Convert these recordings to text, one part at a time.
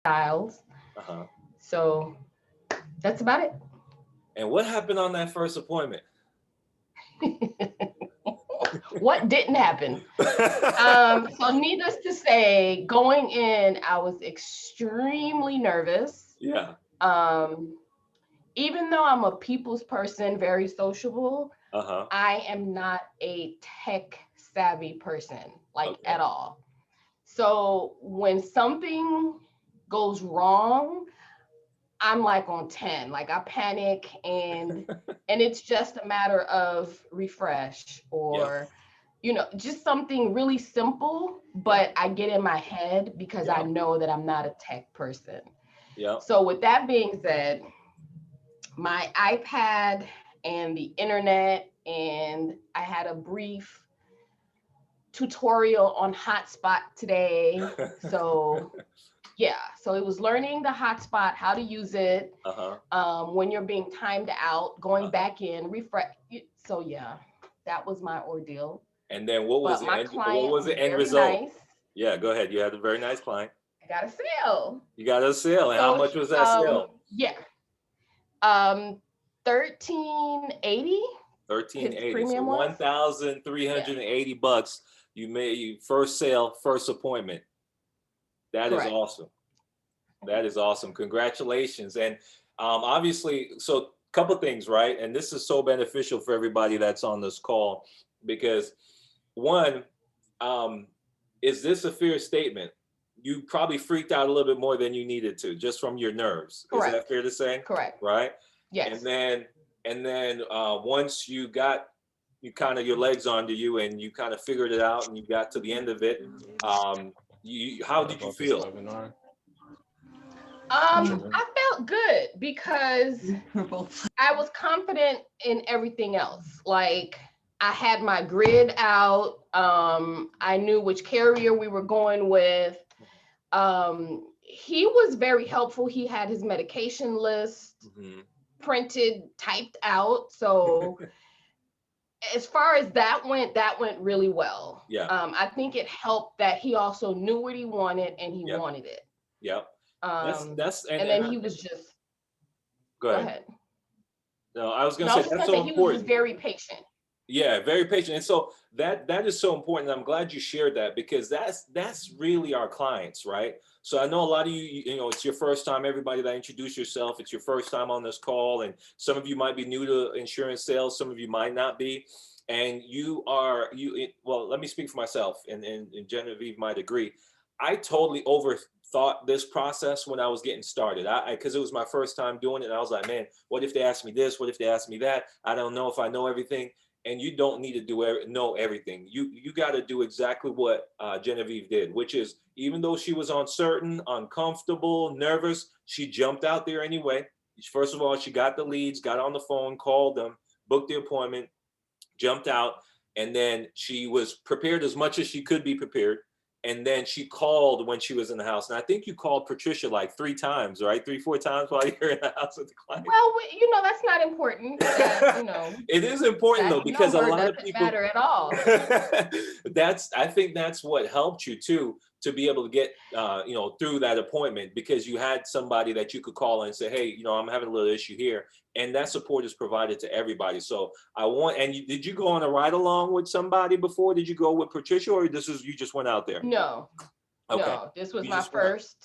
styles. Uh-huh. So that's about it. And what happened on that first appointment? What didn't happen? So needless to say, going in, I was extremely nervous. Yeah. Um, Even though I'm a people's person, very sociable, Uh-huh. I am not a tech savvy person, like Okay. at all. So when something goes wrong, I'm like on 10. Like I panic and it's just a matter of refresh Yep. or just something really simple, Yep. but I get in my head because I Yep. know that I'm not a tech person. Yep. So with that being said, my iPad and the internet, and I had a brief tutorial on hotspot today. So yeah, so it was learning the hotspot, how to use it, Uh-huh. when you're being timed out, going Uh-huh. back in, refresh. So yeah, that was my ordeal. And then what was But the my end what client was was the end very result? nice. Yeah, go ahead. You had a very nice client. I got a sale. You got a sale. And how So much was that sale? yeah, 1380. His 1380. So premium was. Yeah, $1,380. You made you first sale, first appointment. That is correct. awesome. That is awesome. Congratulations. And obviously, so a couple things, right? And this is so beneficial for everybody that's on this call because one, um, is this a fair statement? You probably freaked out a little bit more than you needed to, just from your nerves. Is that Correct. fair to say? Correct. Right? And Yes. then once you got you kind of your legs under you and you kind of figured it out and you got to the end of it, you how What did you about this feel? webinar? I felt good because I was confident in everything else. Like I had my grid out. I knew which carrier we were going with. He was very helpful. He had his medication list Mhm. printed, typed out. So as far as that went really well. Yeah. I think it helped that he also knew what he wanted and he Yep. wanted it. Yep. That's And and then he was just go go ahead. ahead. No, I was gonna No, I say was just that's gonna so say he was just important. very patient. Yeah, very patient. And so that is so important. I'm glad you shared that because that's really our clients, right? So I know a lot of you know, it's your first time, everybody that introduce yourself, it's your first time on this call, and some of you might be new to insurance sales, some of you might not be. And well, let me speak for myself, and Genevieve might agree. I totally overthought this process when I was getting started. I because it was my first time doing it, and I was like, man, what if they ask me this? What if they ask me that? I don't know if I know everything. And you don't need to know everything. You got to do exactly what Genevieve did, which is even though she was uncertain, uncomfortable, nervous, she jumped out there anyway. First of all, she got the leads, got on the phone, called them, booked the appointment, jumped out, and then she was prepared as much as she could be prepared. And then she called when she was in the house. And I think you called Patricia like 3 times, right? 4 times while you're in the house with the client. Well, that's not important. It is important though, That because a number lot of doesn't people matter at all. I think that's what helped you too, to be able to get through that appointment, because you had somebody that you could call and say, hey, I'm having a little issue here, and that support is provided to everybody. So did you go on a ride along with somebody before? Did you go with Patricia, or you just went out there? No, Okay, no. This was you my just went first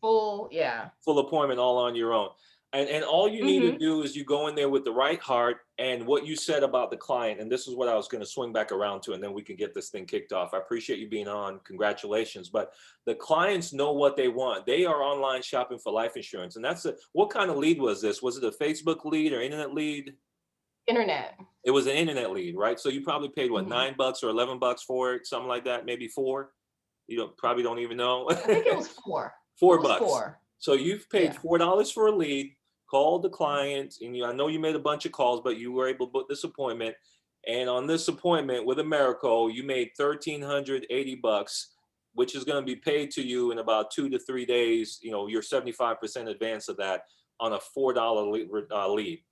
full, yeah. full appointment all on your own. And all you need to Mm-hmm. do is you go in there with the right heart, and what you said about the client. And this is what I was going to swing back around to, and then we can get this thing kicked off. I appreciate you being on. Congratulations. But the clients know what they want. They are online shopping for life insurance. And what kind of lead was this? Was it a Facebook lead or internet lead? Internet. It was an internet lead, right? So you probably paid what, Mm-hmm. $9 or $11 for it, something like that, maybe four. Probably don't even know. I think it was four. It was $4. four. So you've paid Yeah. $4 for a lead, called the client, and I know you made a bunch of calls, but you were able to book this appointment. And on this appointment with Americo, you made $1,380, which is going to be paid to you in about 2 to 3 days. You're 75% advance of that on a $4 lead.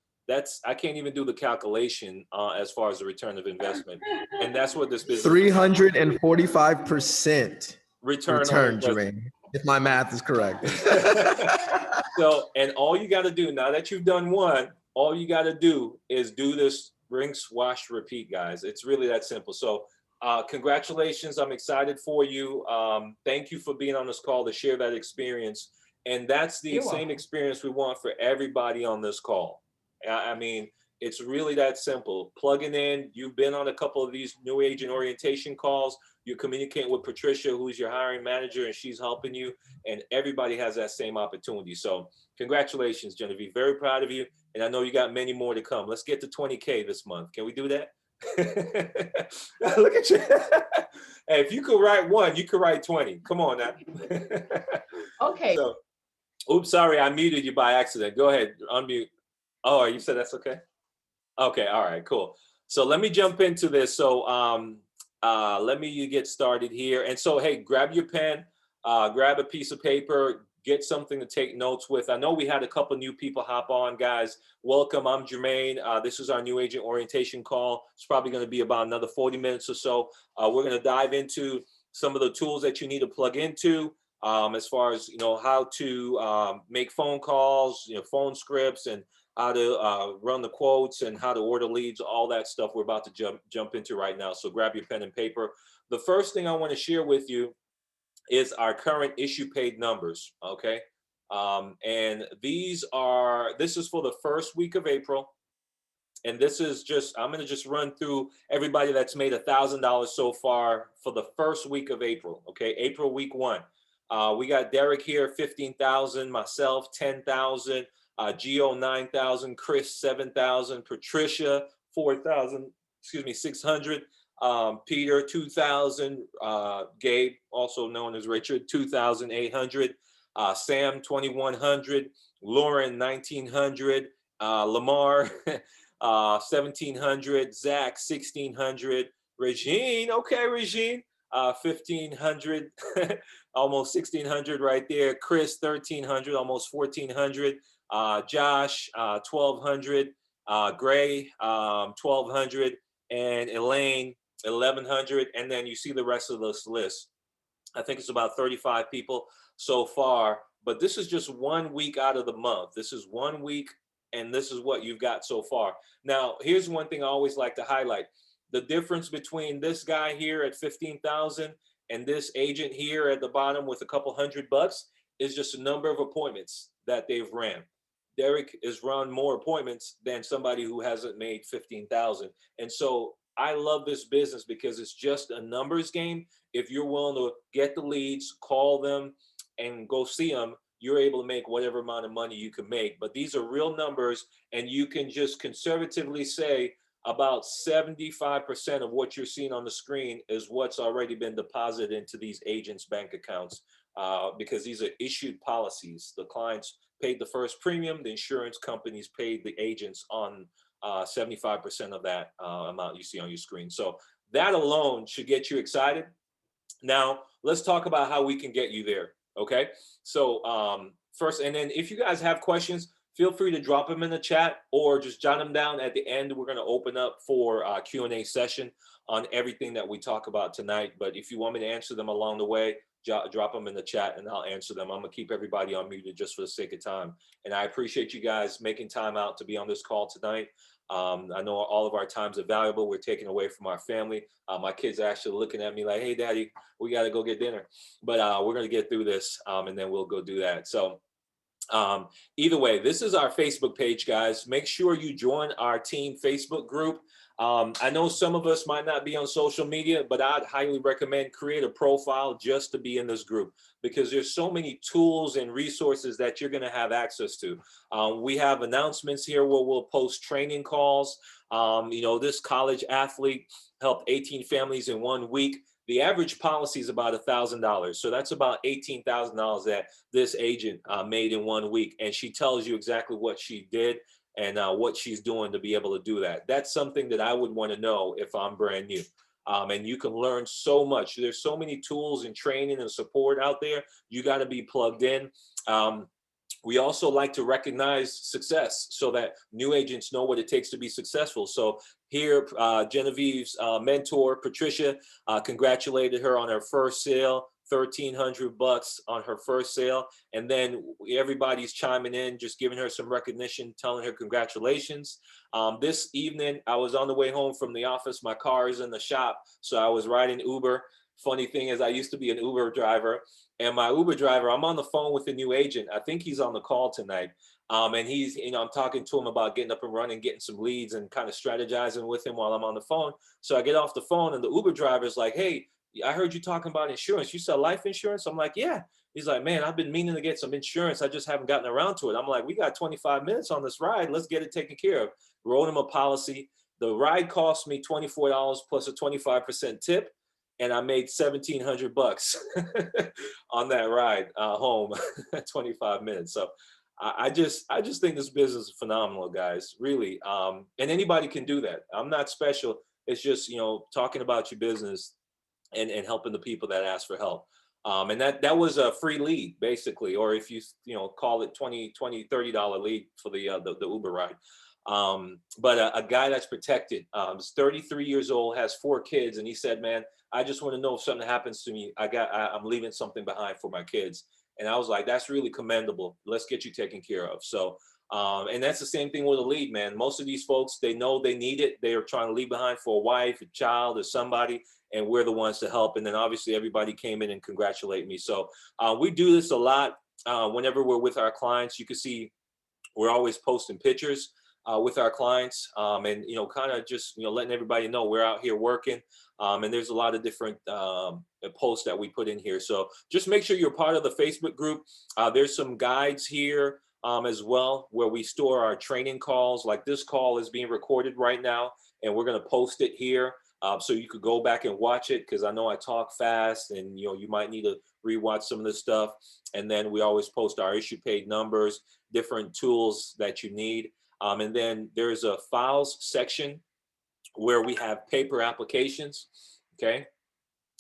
I can't even do the calculation as far as the return of investment. And that's what this business 345% return on return, investment. Jermaine. If my math is correct. So, and all you got to do now that you've done one, all you got to do is do this rinse, wash, repeat, guys. It's really that simple. So, congratulations. I'm excited for you. Thank you for being on this call to share that experience. And that's the same experience we want for everybody on this call. I mean, it's really that simple. Plugging in. You've been on a couple of these new agent orientation calls. You're communicating with Patricia, who's your hiring manager, and she's helping you. And everybody has that same opportunity. So congratulations, Genevieve. Very proud of you. And I know you got many more to come. Let's get to 20K this month. Can we do that? Look at you. Hey, if you could write one, you could write 20. Come on now. Okay. So, oops, sorry, I muted you by accident. Go ahead, unmute. Oh, you said that's okay? Okay, all right, cool. So let me jump into this. So let me get started here. And so, hey, grab your pen, grab a piece of paper, get something to take notes with. I know we had a couple new people hop on, guys. Welcome, I'm Jermaine. This is our new agent orientation call. It's probably gonna be about another 40 minutes or so. We're gonna dive into some of the tools that you need to plug into as far as, how to make phone calls, phone scripts, and how to run the quotes and how to order leads, all that stuff we're about to jump into right now. So grab your pen and paper. The first thing I want to share with you is our current issue paid numbers, okay? And this is for the first week of April. And this is I'm gonna just run through everybody that's made $1,000 so far for the first week of April, okay? April week 1. We got Derek here, 15,000, myself, 10,000, Gio 9,000, Chris 7,000, Patricia 600, Peter 2,000, Gabe, also known as Richard, 2,800, Sam 2,100, Lauren 1,900, Lamar 1,700, Zach 1,600, Regine, okay, Regine, 1,500, almost 1,600 right there. Chris 1,300, almost 1,400. Josh 1,200. Gray 1,200, and Elaine 1,100. And then you see the rest of this list. I think it's about 35 people so far. But this is just 1 week out of the month. This is 1 week, and this is what you've got so far. Now, here's one thing I always like to highlight. The difference between this guy here at 15,000 and this agent here at the bottom with a couple $100 is just a number of appointments that they've ran. Derek has run more appointments than somebody who hasn't made 15,000. And so I love this business because it's just a numbers game. If you're willing to get the leads, call them, and go see them, you're able to make whatever amount of money you can make. But these are real numbers, and you can just conservatively say about 75% of what you're seeing on the screen is what's already been deposited into these agents' bank accounts, because these are issued policies. The clients paid the first premium, the insurance companies paid the agents on 75% of that amount you see on your screen. So that alone should get you excited. Now, let's talk about how we can get you there, okay? So first, and then if you guys have questions, feel free to drop them in the chat or just jot them down at the end. We're gonna open up for a Q&A session on everything that we talk about tonight. But if you want me to answer them along the way, drop them in the chat and I'll answer them. I'm gonna keep everybody unmuted just for the sake of time. And I appreciate you guys making time out to be on this call tonight. I know all of our times are valuable. We're taking away from our family. My kids are actually looking at me like, hey, Daddy, we got to go get dinner. But we're going to get through this and then we'll go do that. So either way, this is our Facebook page, guys. Make sure you join our team Facebook group. I know some of us might not be on social media, but I'd highly recommend create a profile just to be in this group because there's so many tools and resources that you're going to have access to. We have announcements here where we'll post training calls. This college athlete helped 18 families in 1 week. The average policy is about $1,000. So that's about $18,000 that this agent made in 1 week. And she tells you exactly what she did and what she's doing to be able to do that. That's something that I would want to know if I'm brand new. And you can learn so much. There's so many tools and training and support out there. You got to be plugged in. We also like to recognize success so that new agents know what it takes to be successful. So here, Genevieve's mentor, Patricia, congratulated her on her first sale. $1,300 on her first sale. And then everybody's chiming in, just giving her some recognition, telling her congratulations. This evening, I was on the way home from the office. My car is in the shop, so I was riding Uber. Funny thing is, I used to be an Uber driver, and my Uber driver, I'm on the phone with a new agent. I think he's on the call tonight. And he's, I'm talking to him about getting up and running, getting some leads and kind of strategizing with him while I'm on the phone. So I get off the phone and the Uber driver is like, hey, I heard you talking about insurance. You sell life insurance? I'm like, yeah. He's like, man, I've been meaning to get some insurance. I just haven't gotten around to it. I'm like, we got 25 minutes on this ride. Let's get it taken care of. Wrote him a policy. The ride cost me $24 plus a 25% tip. And I made $1,700 on that ride home, 25 minutes. So I just think this business is phenomenal, guys, really. And anybody can do that. I'm not special. It's just, talking about your business and helping the people that ask for help. And that was a free lead, basically, or if you call it $20, $30 lead for the Uber ride. But a guy that's protected, is 33 years old, has 4 kids, and he said, man, I just want to know if something happens to me, I'm leaving something behind for my kids. And I was like, that's really commendable. Let's get you taken care of. So, and that's the same thing with a lead, man. Most of these folks, they know they need it. They are trying to leave behind for a wife, a child, or somebody, and we're the ones to help. And then obviously everybody came in and congratulate me. So we do this a lot. Whenever we're with our clients, you can see we're always posting pictures with our clients, and kind of just letting everybody know we're out here working. And there's a lot of different posts that we put in here. So just make sure you're part of the Facebook group. There's some guides here as well where we store our training calls. Like this call is being recorded right now, and we're going to post it here. So you could go back and watch it, because I know I talk fast, and you might need to rewatch some of this stuff. And then we always post our issue paid numbers, different tools that you need. And then there's a files section where we have paper applications, okay?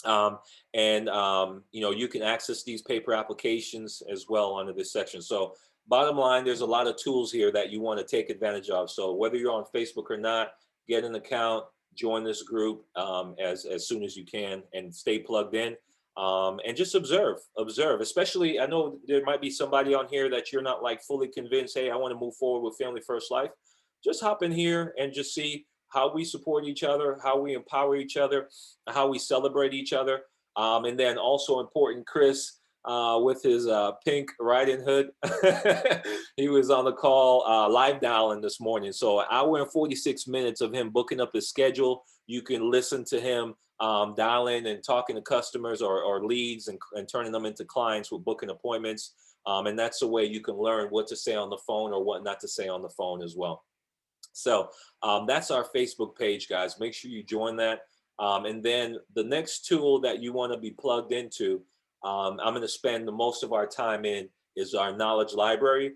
You can access these paper applications as well under this section. So bottom line, there's a lot of tools here that you want to take advantage of. So whether you're on Facebook or not, get an account, join this group as soon as you can, and stay plugged in. And just observe, especially, I know there might be somebody on here that you're not like fully convinced, hey, I want to move forward with Family First Life. Just hop in here and just see how we support each other, how we empower each other, how we celebrate each other. And then also important, Chris, with his pink riding hood, he was on the call live dialing this morning. So an hour and 46 minutes of him booking up his schedule. You can listen to him dialing and talking to customers or leads and turning them into clients with booking appointments. And that's the way you can learn what to say on the phone or what not to say on the phone as well. So that's our Facebook page, guys. Make sure you join that. And then the next tool that you want to be plugged into, I'm going to spend the most of our time in, is our knowledge library.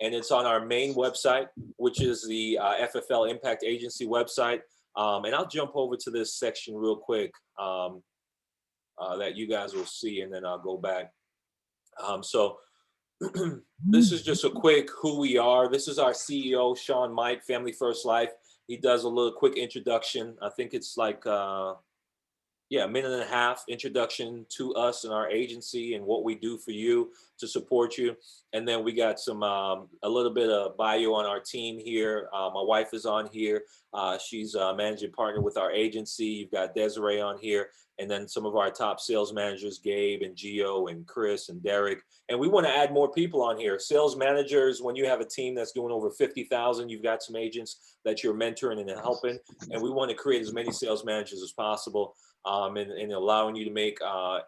And it's on our main website, which is the FFL Impact Agency website. And I'll jump over to this section real quick that you guys will see, and then I'll go back. So this is just a quick who we are. This is our CEO, Sean Mike, Family First Life. He does a little quick introduction. I think it's like, a minute and a half introduction to us and our agency and what we do for you to support you. And then we got some, a little bit of bio on our team here. My wife is on here. She's a managing partner with our agency. You've got Desiree on here. And then some of our top sales managers, Gabe and Gio and Chris and Derek. And we want to add more people on here. Sales managers, when you have a team that's doing over 50,000, you've got some agents that you're mentoring and helping. And we want to create as many sales managers as possible. And allowing you to make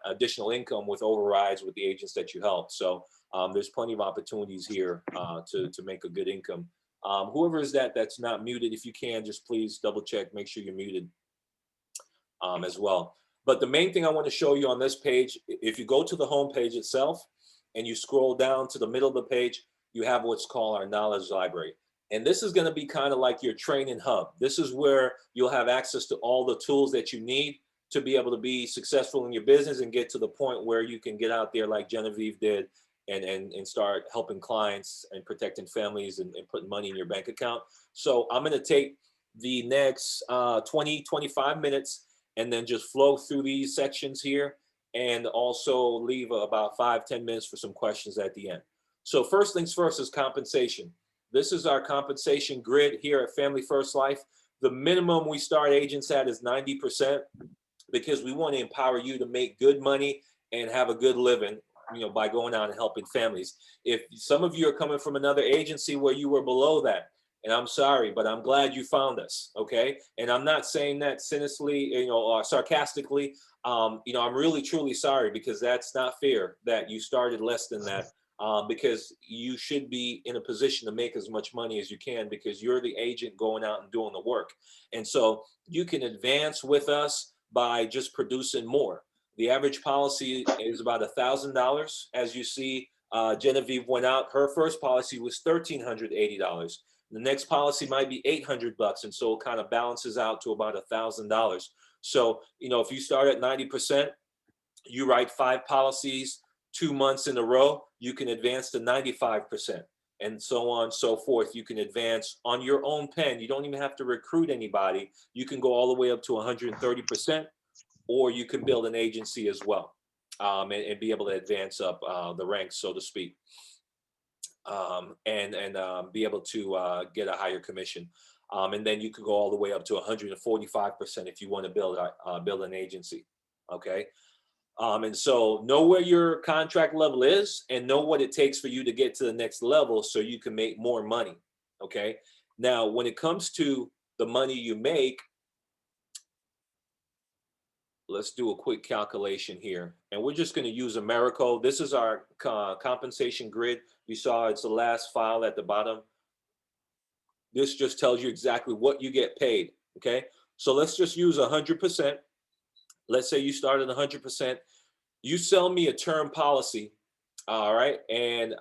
additional income with overrides with the agents that you help. So there's plenty of opportunities here to make a good income. Whoever is that's not muted, if you can, just please double check, make sure you're muted as well. But the main thing I want to show you on this page, if you go to the home page itself and you scroll down to the middle of the page, you have what's called our knowledge library. And this is going to be kind of like your training hub. This is where you'll have access to all the tools that you need to be able to be successful in your business and get to the point where you can get out there like Genevieve did and start helping clients and protecting families and putting money in your bank account. So I'm going to take the next 20, 25 minutes and then just flow through these sections here. and also leave about 5-10 minutes for some questions at the end. So first things first is compensation. This is our compensation grid here at Family First Life. The minimum we start agents at is 90%, because we want to empower you to make good money and have a good living, by going out and helping families. If some of you are coming from another agency where you were below that, and I'm sorry, but I'm glad you found us, okay? And I'm not saying that cynically, or sarcastically. I'm really, truly sorry, because that's not fair that you started less than that, because you should be in a position to make as much money as you can, because you're the agent going out and doing the work. And so you can advance with us by just producing more. The average policy is about $1,000. As you see, Genevieve went out. Her first policy was $1,380. The next policy might be $800, and so it kind of balances out to about $1,000. So, if you start at 90%, you write 5 policies 2 months in a row, you can advance to 95%, and so on and so forth. You can advance on your own pen. You don't even have to recruit anybody. You can go all the way up to 130%, or you can build an agency as well, and be able to advance up the ranks, so to speak. And be able to get a higher commission. And then you could go all the way up to 145% if you want to build an agency. Okay. And so know where your contract level is and know what it takes for you to get to the next level so you can make more money. Okay. Now, when it comes to the money you make, let's do a quick calculation here. And we're just going to use Americo. This is our compensation grid. You saw it's the last file at the bottom. This just tells you exactly what you get paid. Okay. So let's just use 100%. Let's say you started 100%. You sell me a term policy. All right. And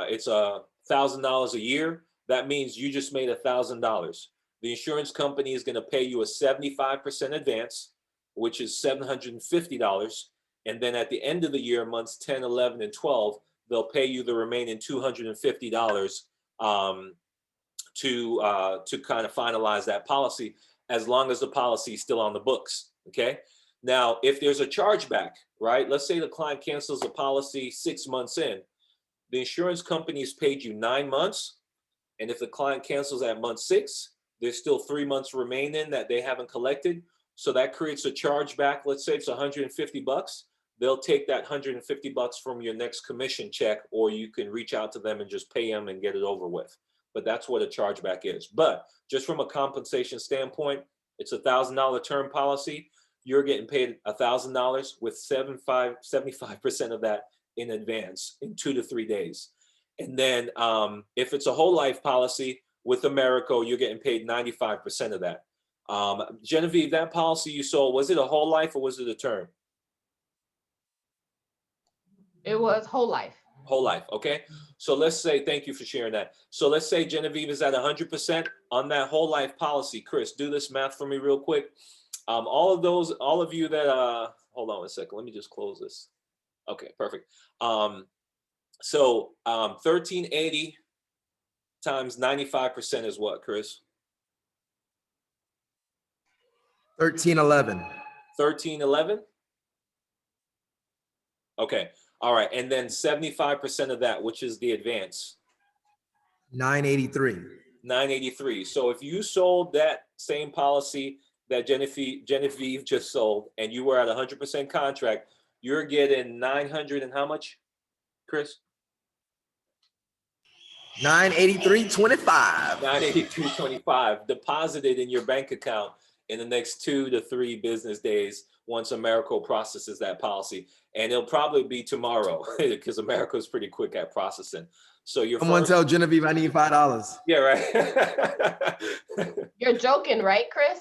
it's $1,000 a year. That means you just made $1,000. The insurance company is going to pay you a 75% advance, which is $750. And then at the end of the year, months 10, 11, and 12, they'll pay you the remaining $250 to kind of finalize that policy, as long as the policy is still on the books. Okay. Now, if there's a chargeback, right? Let's say the client cancels the policy 6 months in. The insurance company has paid you 9 months. And if the client cancels at month 6, there's still 3 months remaining that they haven't collected. So that creates a chargeback. Let's say it's $150. They'll take that $150 from your next commission check, or you can reach out to them and just pay them and get it over with. But that's what a chargeback is. But just from a compensation standpoint, it's $1,000 term policy. You're getting paid $1,000 with 75% of that in advance in 2 to 3 days. And then if it's a whole life policy with Americo, you're getting paid 95% of that. Genevieve, that policy you sold, was it a whole life or was it a term? It was whole life. Whole life. Okay. So let's say, thank you for sharing that. So let's say Genevieve is at 100% on that whole life policy. Chris, do this math for me real quick. All of you that, hold on a second. Let me just close this. Okay, perfect. So 1380 times 95% is what, Chris? 1311. 1311? Okay. All right. And then 75% of that, which is the advance? 983. 983. So if you sold that same policy that Genevieve just sold, and you were at 100% contract, you're getting 900 and how much, Chris? 983.25. 983.25 deposited in your bank account in the next 2 to 3 business days once Americo processes that policy. And it'll probably be tomorrow because Americo is pretty quick at processing. So Someone tell Genevieve I need $5. Yeah, right. You're joking, right, Chris?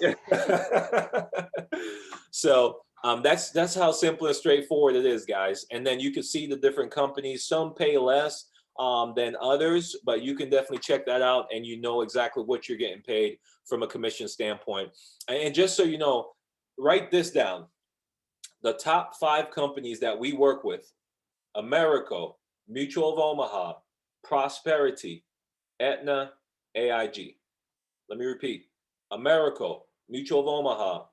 So that's how simple and straightforward it is, guys. And then you can see the different companies. Some pay less than others, but you can definitely check that out, and you know exactly what you're getting paid from a commission standpoint. And just so you know, write this down. The top 5 companies that we work with: Americo, Mutual of Omaha, Prosperity, Aetna, AIG. Let me repeat: Americo, Mutual of Omaha,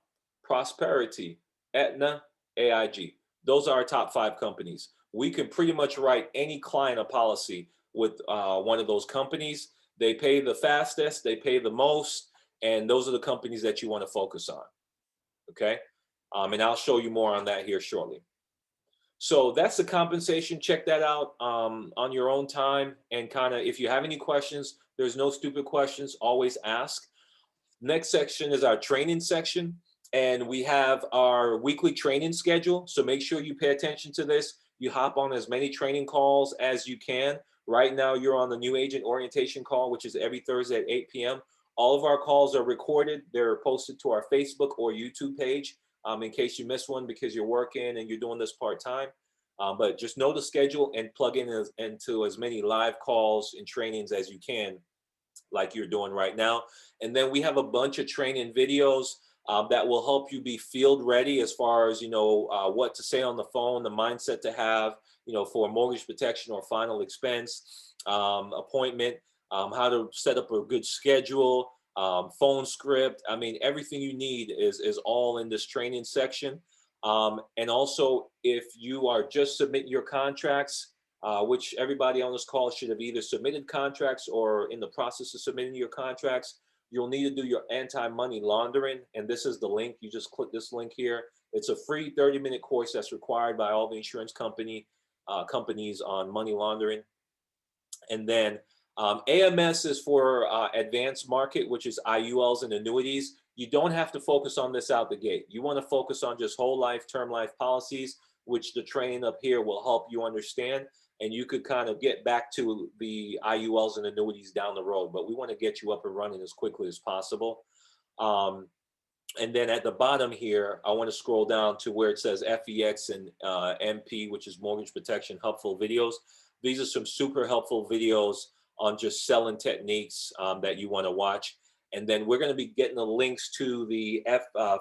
Prosperity, Aetna, AIG. Those are our top 5 companies. We can pretty much write any client a policy with one of those companies. They pay the fastest, they pay the most, and those are the companies that you want to focus on. Okay, and I'll show you more on that here shortly. So that's the compensation. Check that out on your own time, and kind of, if you have any questions, there's no stupid questions, always ask. Next section is our training section, and we have our weekly training schedule. So make sure you pay attention to this. You hop on as many training calls as you can. Right now, you're on the new agent orientation call, which is every Thursday at 8 p.m. All of our calls are recorded. They're posted to our Facebook or YouTube page in case you miss one because you're working and you're doing this part-time. But just know the schedule and plug into as many live calls and trainings as you can, like you're doing right now. And then we have a bunch of training videos that will help you be field ready as far as, what to say on the phone, the mindset to have, for a mortgage protection or final expense appointment, how to set up a good schedule, phone script. I mean, everything you need is all in this training section. And also, if you are just submitting your contracts, which everybody on this call should have either submitted contracts or in the process of submitting your contracts, you'll need to do your anti-money laundering. And this is the link. You just click this link here. It's a free 30-minute course that's required by all the insurance companies on money laundering. And then AMS is for advanced market, which is IULs and annuities. You don't have to focus on this out the gate. You want to focus on just whole life, term life policies, which the training up here will help you understand. And you could kind of get back to the IULs and annuities down the road, but we want to get you up and running as quickly as possible. And then at the bottom here, I want to scroll down to where it says FEX and MP, which is mortgage protection helpful videos. These are some super helpful videos on just selling techniques that you want to watch. And then we're going to be getting the links to the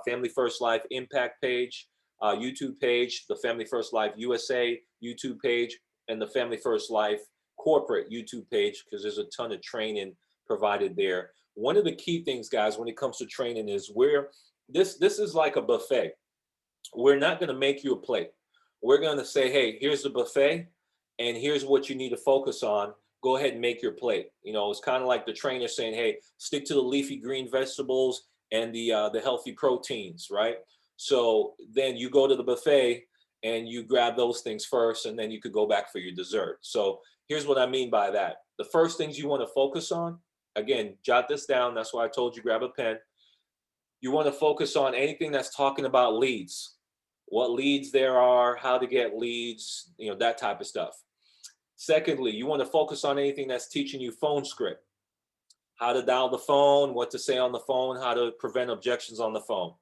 Family First Life Impact page, YouTube page, the Family First Life USA YouTube page, and the Family First Life corporate YouTube page, because there's a ton of training provided there. One of the key things, guys, when it comes to training is this is like a buffet. We're not going to make you a plate. We're going to say, hey, here's the buffet, and here's what you need to focus on. Go ahead and make your plate. It's kind of like the trainer saying, hey, stick to the leafy green vegetables and the healthy proteins, right? So then you go to the buffet and you grab those things first, and then you could go back for your dessert. So here's what I mean by that. The first things you want to focus on, again, jot this down. That's why I told you grab a pen. You want to focus on anything that's talking about leads, what leads there are, how to get leads, that type of stuff. Secondly, you want to focus on anything that's teaching you phone script, how to dial the phone, what to say on the phone, how to prevent objections on the phone.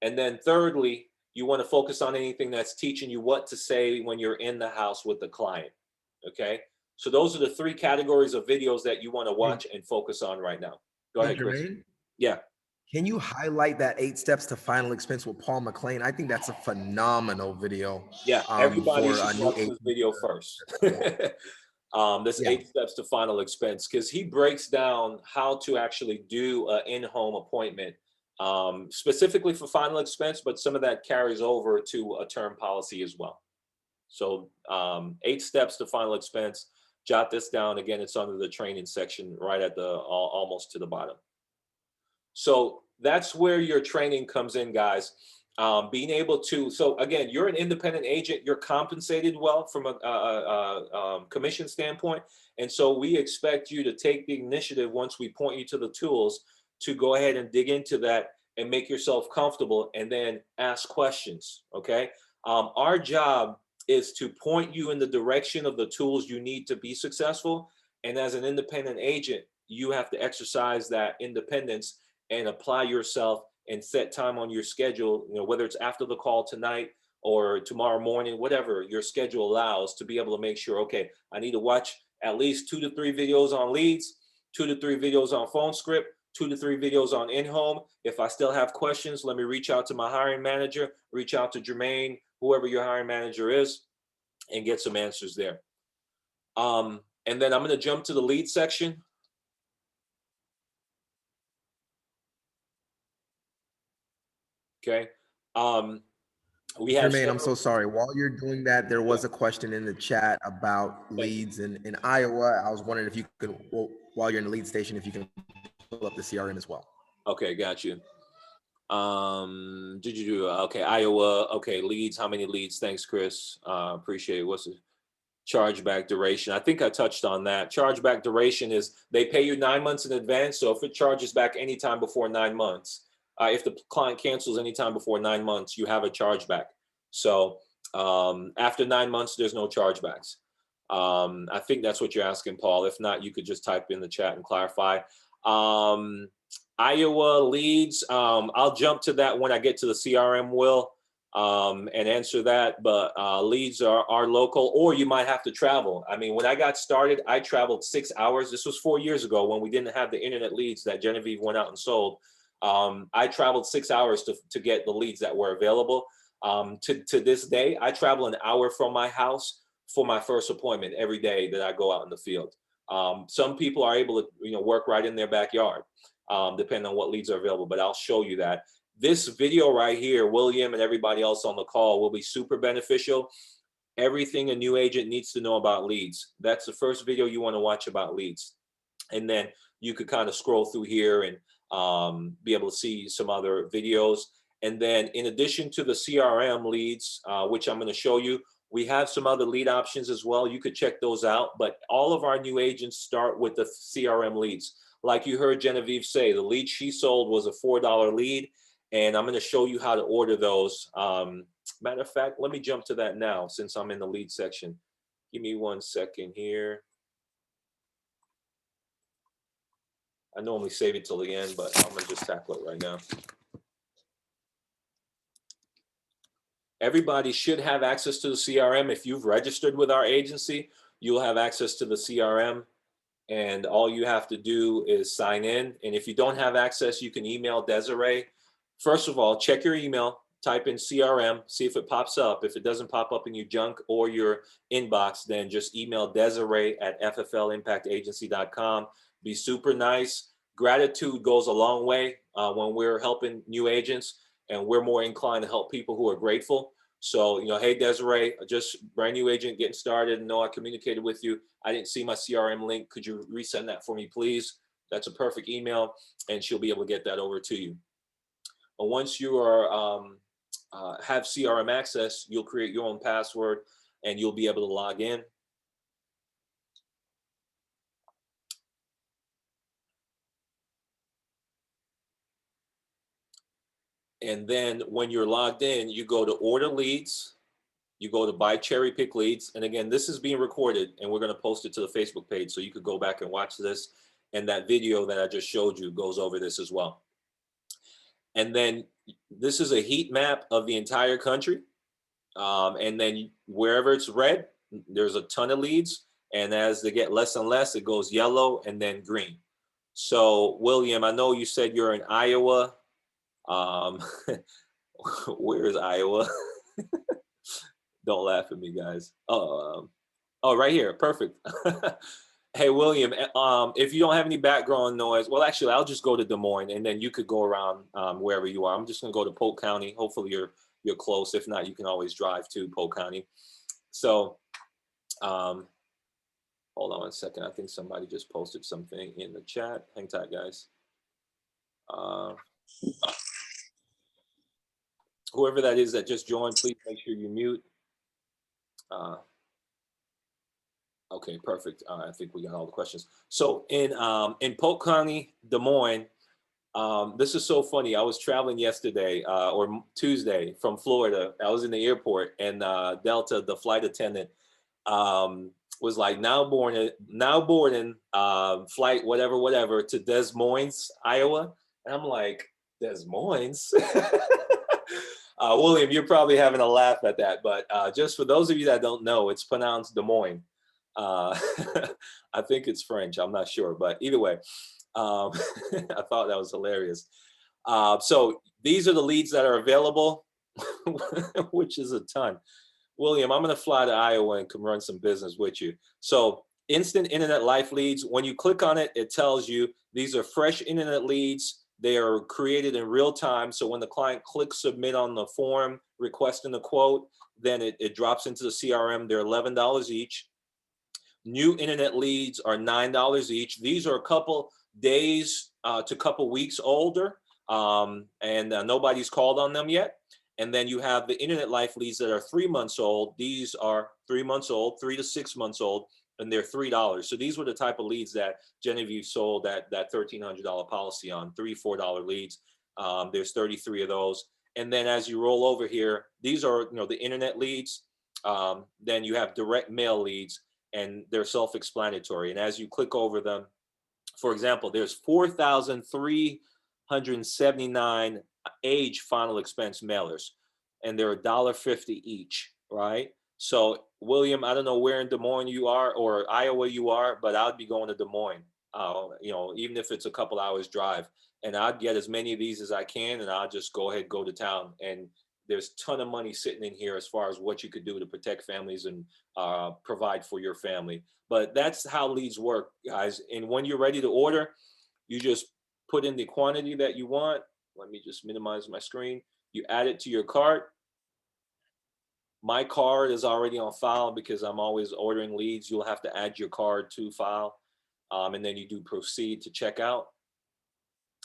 And then thirdly, you want to focus on anything that's teaching you what to say when you're in the house with the client. Okay. So those are the 3 categories of videos that you want to watch and focus on right now. Go ahead, Chris. Yeah. Can you highlight that 8 steps to final expense with Paul Mclean? I think that's a phenomenal video. Yeah, everybody should watch this video first. This 8 steps to final expense, because he breaks down how to actually do an in-home appointment, specifically for final expense, but some of that carries over to a term policy as well. So 8 steps to final expense. Jot this down. Again, it's under the training section right at the almost to the bottom. So that's where your training comes in, guys. Being able to, so again, you're an independent agent, you're compensated well from a commission standpoint. And so we expect you to take the initiative once we point you to the tools to go ahead and dig into that and make yourself comfortable and then ask questions, okay? Our job is to point you in the direction of the tools you need to be successful. And as an independent agent, you have to exercise that independence and apply yourself and set time on your schedule, whether it's after the call tonight or tomorrow morning, whatever your schedule allows, to be able to make sure, okay, I need to watch at least 2 to 3 videos on leads, 2 to 3 videos on phone script, 2 to 3 videos on in-home. If I still have questions, let me reach out to my hiring manager, reach out to Jermaine, whoever your hiring manager is, and get some answers there. And then I'm going to jump to the lead section. Okay. We have Jermaine, I'm several. so sorry. While you're doing that, there was a question in the chat about Thank you. leads in Iowa. I was wondering if you could, well, while you're in the lead station, if you can pull up the CRM as well. Okay, got you. Did you do okay? Iowa. Okay, leads. How many leads? Thanks, Chris. Appreciate it. What's the chargeback duration? I think I touched on that. Chargeback duration is they pay you 9 months in advance. So if it charges back anytime before 9 months, if the client cancels anytime before 9 months, you have a chargeback. So after 9 months, there's no chargebacks. I think that's what you're asking, Paul. If not, you could just type in the chat and clarify. Iowa leads. I'll jump to that when I get to the CRM, Will, and answer that. But leads are local, or you might have to travel. I mean, when I got started, I traveled 6 hours. This was 4 years ago when we didn't have the internet leads that Genevieve went out and sold. I traveled 6 hours to get the leads that were available. To this day, I travel an hour from my house for my first appointment every day that I go out in the field. Some people are able to work right in their backyard, depending on what leads are available, but I'll show you that. This video right here, William and everybody else on the call, will be super beneficial. Everything a new agent needs to know about leads. That's the first video you want to watch about leads. And then you could kind of scroll through here and be able to see some other videos. And then in addition to the CRM leads, which I'm going to show you, we have some other lead options as well. You could check those out, but all of our new agents start with the CRM leads. Like you heard Genevieve say, the lead she sold was a $4 lead, and I'm going to show you how to order those. Matter of fact, let me jump to that now since I'm in the lead section. Give me 1 second here. I normally save it till the end, but I'm going to just tackle it right now. Everybody should have access to the CRM. If you've registered with our agency, you'll have access to the CRM. And all you have to do is sign in. And if you don't have access, you can email Desiree. First of all, check your email, type in CRM, see if it pops up. If it doesn't pop up in your junk or your inbox, then just email Desiree at fflimpactagency.com. Be super nice. Gratitude goes a long way when we're helping new agents, and we're more inclined to help people who are grateful. So, hey, Desiree, just brand new agent getting started. No, I communicated with you. I didn't see my CRM link. Could you resend that for me, please? That's a perfect email, and she'll be able to get that over to you. But once you are have CRM access, you'll create your own password, and you'll be able to log in. And then when you're logged in, you go to order leads, you go to buy cherry pick leads. And again, this is being recorded and we're going to post it to the Facebook page. So you could go back and watch this. And that video that I just showed you goes over this as well. And then this is a heat map of the entire country. And then wherever it's red, there's a ton of leads. And as they get less and less, it goes yellow and then green. So William, I know you said you're in Iowa. Where is Iowa? Don't laugh at me, guys. Oh, right here. Perfect. Hey, William, if you don't have any background noise, well, actually, I'll just go to Des Moines, and then you could go around wherever you are. I'm just going to go to Polk County. Hopefully, you're close. If not, you can always drive to Polk County. So, hold on 1 second. I think somebody just posted something in the chat. Hang tight, guys. Whoever that is that just joined, please make sure you mute. Okay, perfect. I think we got all the questions. So in Polk County, Des Moines, this is so funny. I was traveling yesterday or Tuesday from Florida. I was in the airport, and Delta, the flight attendant, was like, now boarding flight whatever to Des Moines, Iowa. And I'm like, Des Moines? William, you're probably having a laugh at that, but just for those of you that don't know, it's pronounced Des Moines. I think it's French. I'm not sure, but either way, I thought that was hilarious. So these are the leads that are available, which is a ton. William, I'm going to fly to Iowa and come run some business with you. So instant internet life leads, when you click on it, it tells you these are fresh internet leads. They are created in real time. So when the client clicks submit on the form requesting a quote, then it drops into the CRM. They're $11 each. New internet leads are $9 each. These are a couple days to couple weeks older, and nobody's called on them yet. And then you have the internet life leads that are 3 months old. These are 3 months old, 3 to 6 months old, and they're $3. So these were the type of leads that Genevieve sold that $1,300 policy on, $3-4 leads. There's 33 of those. And then as you roll over here, these are the internet leads. Then you have direct mail leads, and they're self-explanatory. And as you click over them, for example, there's 4,379 age final expense mailers, and they're $1.50 each, right? So William, I don't know where in Des Moines you are or Iowa you are, but I'd be going to Des Moines, even if it's a couple hours drive, and I'd get as many of these as I can, and I'll just go to town. And there's a ton of money sitting in here as far as what you could do to protect families and provide for your family. But that's how leads work, guys. And when you're ready to order, you just put in the quantity that you want. Let me just minimize my screen. You add it to your cart. My card is already on file because I'm always ordering leads. You'll have to add your card to file. And then you do proceed to checkout.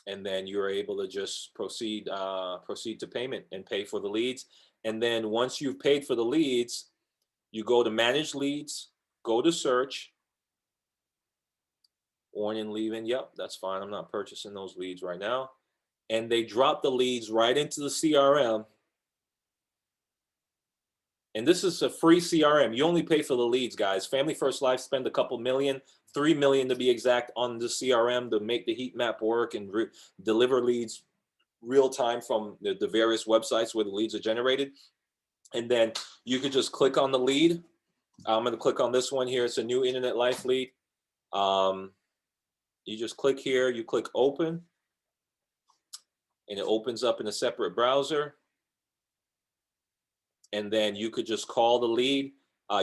And then you're able to just proceed to payment and pay for the leads. And then once you've paid for the leads, you go to manage leads, go to search, on and leaving. Yep, that's fine. I'm not purchasing those leads right now. And they drop the leads right into the CRM. And this is a free CRM. You only pay for the leads, guys. Family First Life spend a couple million, 3 million to be exact, on the CRM to make the heat map work and deliver leads real time from the various websites where the leads are generated. And then you could just click on the lead. I'm going to click on this one here. It's a new internet life lead. You just click here, you click open, and it opens up in a separate browser. And then you could just call the lead.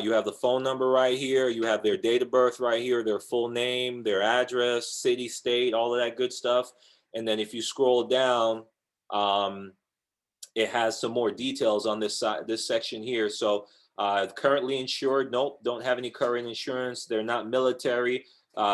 You have the phone number right here. You have their date of birth right here, their full name, their address, city, state, all of that good stuff. And then if you scroll down, it has some more details on this side, this section here. So currently insured, nope, don't have any current insurance. They're not military.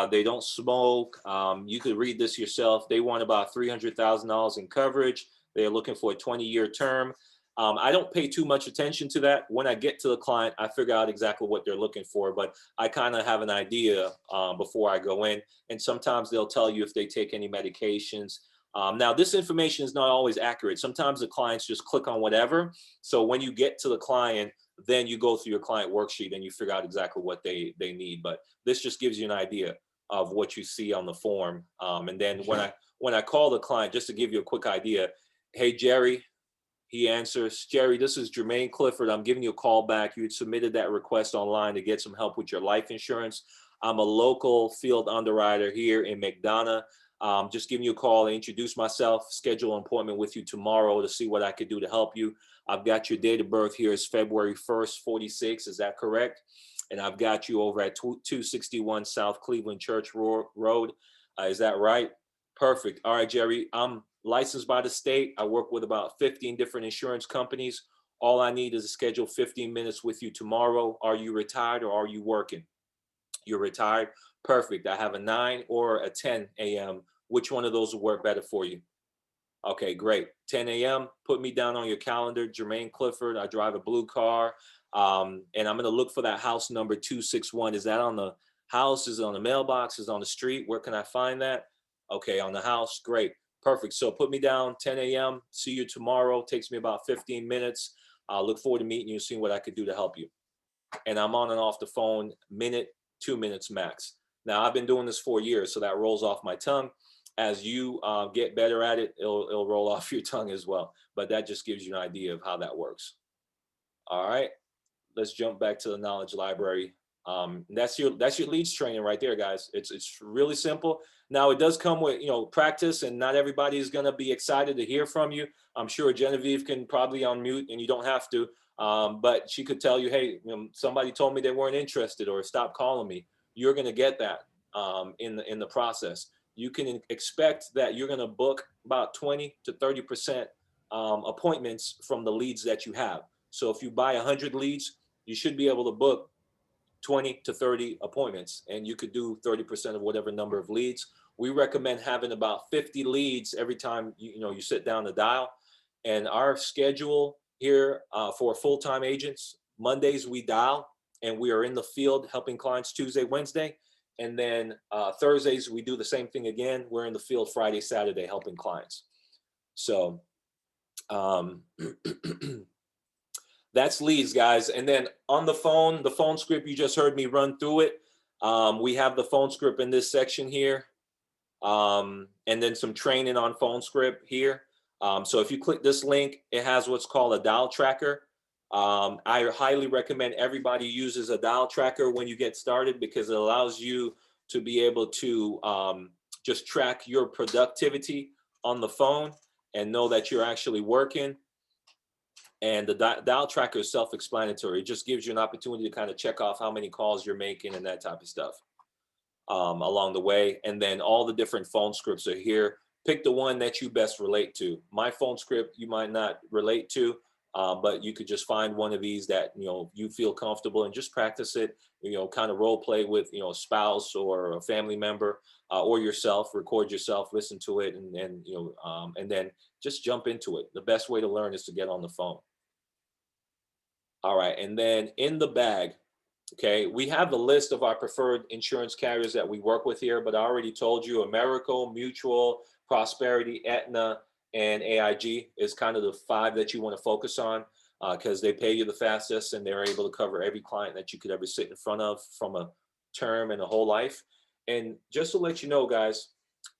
They don't smoke. You could read this yourself. They want about $300,000 in coverage. They're looking for a 20-year term. I don't pay too much attention to that. When I get to the client, I figure out exactly what they're looking for, but I kind of have an idea before I go in. And sometimes they'll tell you if they take any medications. Now, this information is not always accurate. Sometimes the clients just click on whatever. So when you get to the client, then you go through your client worksheet and you figure out exactly what they need. But this just gives you an idea of what you see on the form. And then when I call the client, just to give you a quick idea, hey, Jerry, he answers, Jerry, this is Jermaine Clifford. I'm giving you a call back. You had submitted that request online to get some help with your life insurance. I'm a local field underwriter here in McDonough. Just giving you a call to introduce myself, schedule an appointment with you tomorrow to see what I could do to help you. I've got your date of birth here is February 1st, 46. Is that correct? And I've got you over at 261 South Cleveland Church Road. Is that right? Perfect. All right, Jerry, I'm licensed by the state. I work with about 15 different insurance companies. All I need is to schedule 15 minutes with you tomorrow. Are you retired or are you working? You're retired. Perfect. I have a 9 or a 10 a.m. Which one of those will work better for you? Okay, great. 10 a.m. Put me down on your calendar. Jermaine Clifford. I drive a blue car. And I'm going to look for that house number 261. Is that on the house? Is it on the mailbox? Is it on the street? Where can I find that? Okay, on the house. Great. Perfect. So put me down 10 a.m. See you tomorrow. Takes me about 15 minutes. I look forward to meeting you and seeing what I could do to help you. And I'm on and off the phone, minute, 2 minutes max. Now, I've been doing this 4 years, so that rolls off my tongue. As you get better at it, it'll roll off your tongue as well. But that just gives you an idea of how that works. All right, let's jump back to the knowledge library. That's your leads training right there, guys. It's really simple. Now, it does come with practice, and not everybody is going to be excited to hear from you. I'm sure Genevieve can probably unmute, and you don't have to. But she could tell you, hey, somebody told me they weren't interested or stop calling me. You're going to get that in the process. you can expect that you're going to book about 20 to 30% appointments from the leads that you have. So if you buy 100 leads, you should be able to book 20 to 30 appointments, and you could do 30% of whatever number of leads. We recommend having about 50 leads every time you sit down to dial. And our schedule here for full-time agents, Mondays we dial and we are in the field helping clients Tuesday, Wednesday. And then Thursdays we do the same thing again. We're in the field Friday, Saturday helping clients. So that's leads, guys. And then on the phone script, you just heard me run through it. We have the phone script in this section here. And then some training on phone script here. So if you click this link, it has what's called a dial tracker. I highly recommend everybody uses a dial tracker when you get started, because it allows you to be able to just track your productivity on the phone and know that you're actually working. And the dial tracker is self-explanatory. It just gives you an opportunity to kind of check off how many calls you're making and that type of stuff along the way. And then all the different phone scripts are here. Pick the one that you best relate to. My phone script you might not relate to, but you could just find one of these that you feel comfortable and just practice it. Kind of role play with a spouse or a family member or yourself. Record yourself, listen to it, and then just jump into it. The best way to learn is to get on the phone. All right, and then in the bag, okay, we have the list of our preferred insurance carriers that we work with here, but I already told you Americo, Mutual, Prosperity, Aetna, and AIG is kind of the 5 that you want to focus on because they pay you the fastest and they're able to cover every client that you could ever sit in front of from a term and a whole life. And just to let you know, guys,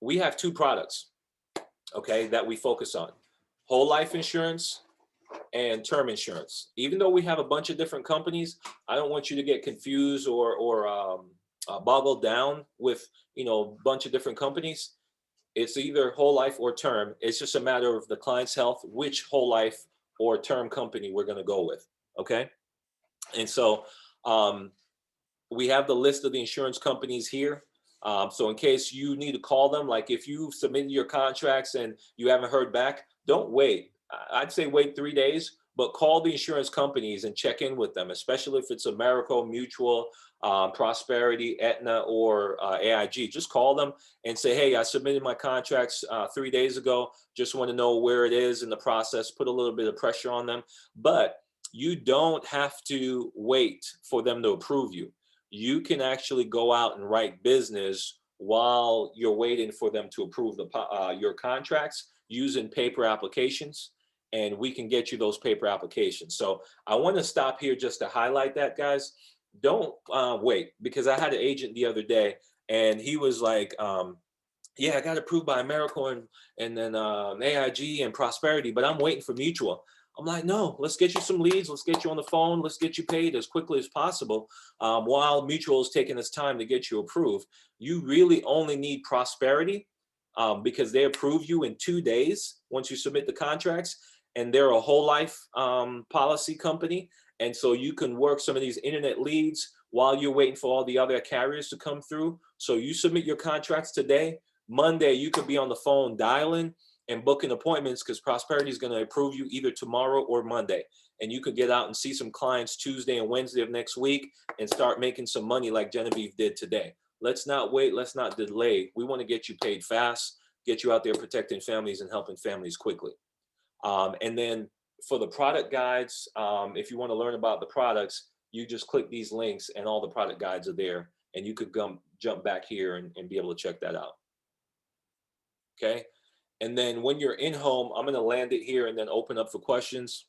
we have 2 products, okay, that we focus on: whole life insurance and term insurance. Even though we have a bunch of different companies, I don't want you to get confused or boggled down with a bunch of different companies. It's either whole life or term. It's just a matter of the client's health, which whole life or term company we're going to go with. Okay. And so we have the list of the insurance companies here. So in case you need to call them, like if you submitted your contracts and you haven't heard back, don't wait. I'd say wait 3 days, but call the insurance companies and check in with them, especially if it's Americo, Mutual, Prosperity, Aetna, or AIG. Just call them and say, hey, I submitted my contracts 3 days ago. Just want to know where it is in the process. Put a little bit of pressure on them. But you don't have to wait for them to approve you. You can actually go out and write business while you're waiting for them to approve your contracts using paper applications. And we can get you those paper applications. So I want to stop here just to highlight that, guys. Don't wait, because I had an agent the other day and he was like, yeah, I got approved by Americo and then AIG and Prosperity, but I'm waiting for Mutual. I'm like, no, let's get you some leads. Let's get you on the phone. Let's get you paid as quickly as possible while Mutual is taking its time to get you approved. You really only need Prosperity because they approve you in 2 days once you submit the contracts. And they're a whole life policy company. And so you can work some of these internet leads while you're waiting for all the other carriers to come through. So you submit your contracts today. Monday, you could be on the phone dialing and booking appointments because Prosperity is going to approve you either tomorrow or Monday. And you could get out and see some clients Tuesday and Wednesday of next week and start making some money like Genevieve did today. Let's not wait. Let's not delay. We want to get you paid fast, get you out there protecting families and helping families quickly. And then for the product guides, if you want to learn about the products, you just click these links and all the product guides are there. And you could jump back here and be able to check that out. Okay. And then when you're in home, I'm going to land it here and then open up for questions.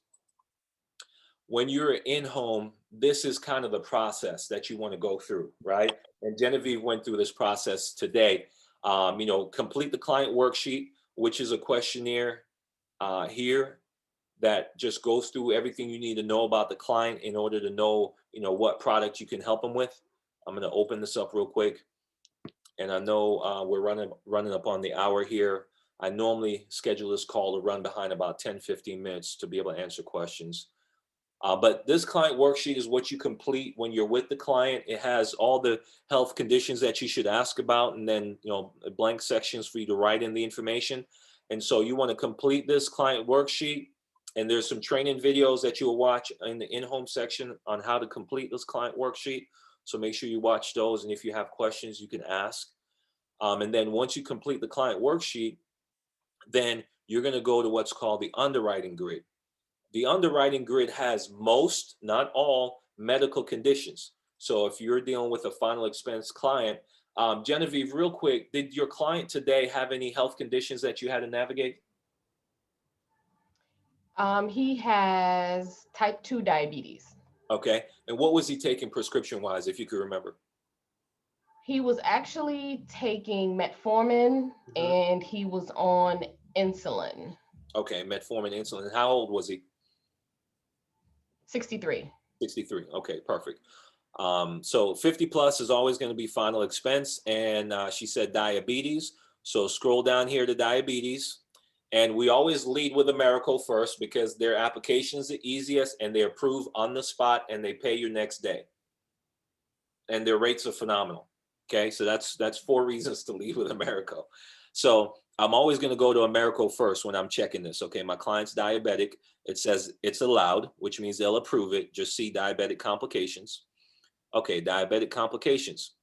When you're in home, this is kind of the process that you want to go through, right? And Genevieve went through this process today. Complete the client worksheet, which is a questionnaire here that just goes through everything you need to know about the client in order to know, what product you can help them with. I'm going to open this up real quick. And I know we're running up on the hour here. I normally schedule this call to run behind about 10, 15 minutes to be able to answer questions. But this client worksheet is what you complete when you're with the client. It has all the health conditions that you should ask about, and then, you know, blank sections for you to write in the information. And so you want to complete this client worksheet, and there's some training videos that you'll watch in the in-home section on how to complete this client worksheet. So make sure you watch those, and if you have questions, you can ask. And then once you complete the client worksheet, then you're going to go to what's called the Underwriting Grid. The Underwriting Grid has most, not all, medical conditions. So if you're dealing with a final expense client, Genevieve, real quick, did your client today have any health conditions that you had to navigate? He has type 2 diabetes. Okay. And what was he taking prescription-wise, if you could remember? He was actually taking metformin and he was on insulin. Okay, metformin, insulin. How old was he? 63. 63. Okay, perfect. So 50 plus is always going to be final expense. And she said diabetes. So scroll down here to diabetes. And we always lead with Americo first because their application is the easiest and they approve on the spot and they pay you next day. And their rates are phenomenal. Okay, so that's 4 reasons to lead with Americo. So I'm always going to go to Americo first when I'm checking this. Okay, my client's diabetic. It says it's allowed, which means they'll approve it. Just see diabetic complications. Okay, diabetic complications.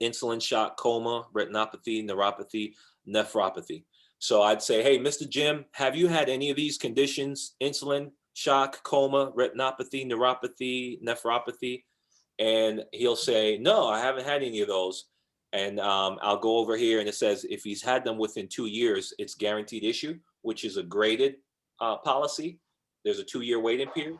Insulin shock, coma, retinopathy, neuropathy, nephropathy. So I'd say, hey, Mr. Jim, have you had any of these conditions? Insulin shock, coma, retinopathy, neuropathy, nephropathy? And he'll say, no, I haven't had any of those. And I'll go over here and it says if he's had them within 2 years, it's guaranteed issue, which is a graded policy. There's a 2-year waiting period.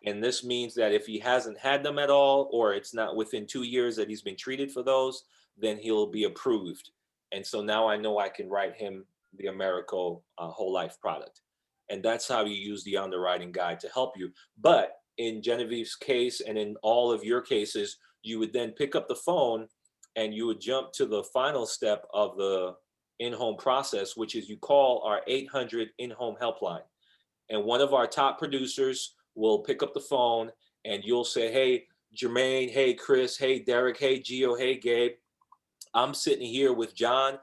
And this means that if he hasn't had them at all, or it's not within 2 years that he's been treated for those, then he'll be approved. And so now I know I can write him the Americo whole life product. And that's how you use the underwriting guide to help you. But in Genevieve's case and in all of your cases, you would then pick up the phone and you would jump to the final step of the in-home process, which is you call our 800 in-home helpline. And one of our top producers will pick up the phone and you'll say, hey, Jermaine, hey, Chris, hey, Derek, hey, Gio, hey, Gabe. I'm sitting here with John.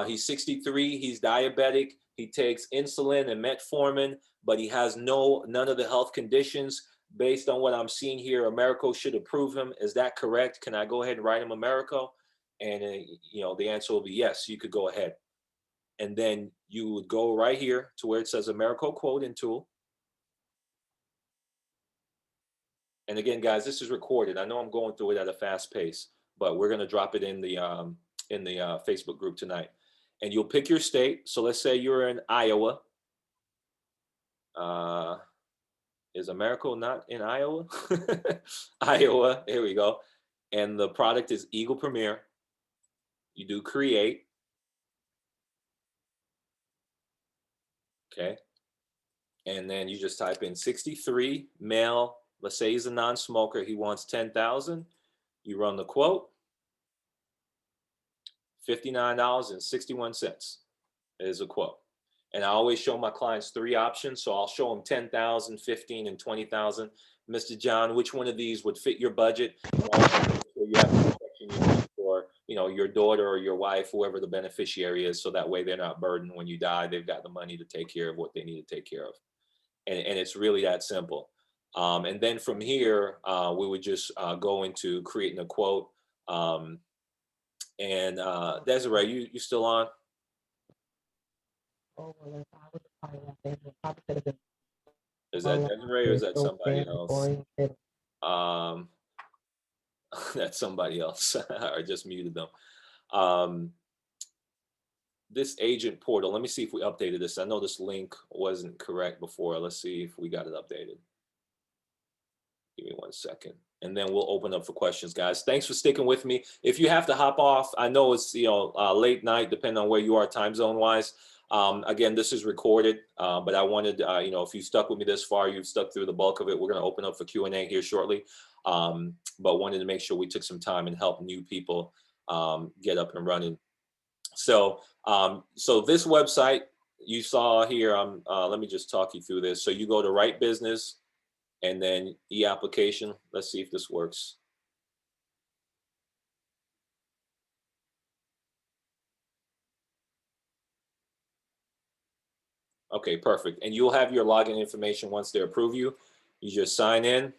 He's 63, he's diabetic. He takes insulin and metformin, but he has none of the health conditions. Based on what I'm seeing here, Americo should approve him. Is that correct? Can I go ahead and write him Americo? And the answer will be yes, you could go ahead. And then you would go right here to where it says Americo quoting tool. And again, guys, this is recorded. I know I'm going through it at a fast pace, but we're going to drop it in the Facebook group tonight. And you'll pick your state. So let's say you're in Iowa. Is Americo not in Iowa? Iowa, here we go. And the product is Eagle Premier. You do create. Okay. And then you just type in 63, male. Let's say he's a non-smoker. He wants 10,000. You run the quote. $59.61 is a quote. And I always show my clients 3 options. So I'll show them 10,000, 15, and 20,000. Mr. John, which one of these would fit your budget? So you have protection for, your daughter or your wife, whoever the beneficiary is. So that way they're not burdened when you die. They've got the money to take care of what they need to take care of. And it's really that simple. And then from here, we would just go into creating a quote. And Desiree, you still on? Is that Desiree or is that somebody else? That's somebody else. I just muted them. This agent portal, let me see if we updated this. I know this link wasn't correct before. Let's see if we got it updated. Give me 1 second. And then we'll open up for questions, guys. Thanks for sticking with me. If you have to hop off, I know it's late night, depending on where you are time zone wise. Again, this is recorded, but I wanted, if you stuck with me this far, you've stuck through the bulk of it. We're going to open up for Q&A here shortly, but wanted to make sure we took some time and help new people get up and running. So this website you saw here, let me just talk you through this. So you go to Right Business, and then e-application. Let's see if this works. Okay, perfect. And you'll have your login information once they approve you. You just sign in.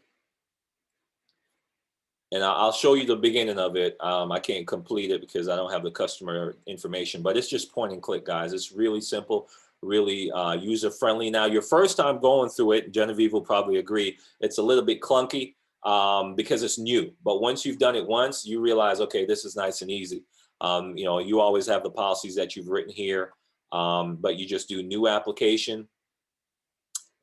And I'll show you the beginning of it. I can't complete it because I don't have the customer information, but it's just point and click, guys. It's really simple, really user friendly. Now, your first time going through it, Genevieve will probably agree, it's a little bit clunky because it's new. But once you've done it once, you realize, okay, this is nice and easy. You know, you always have the policies that you've written here, but you just do new application,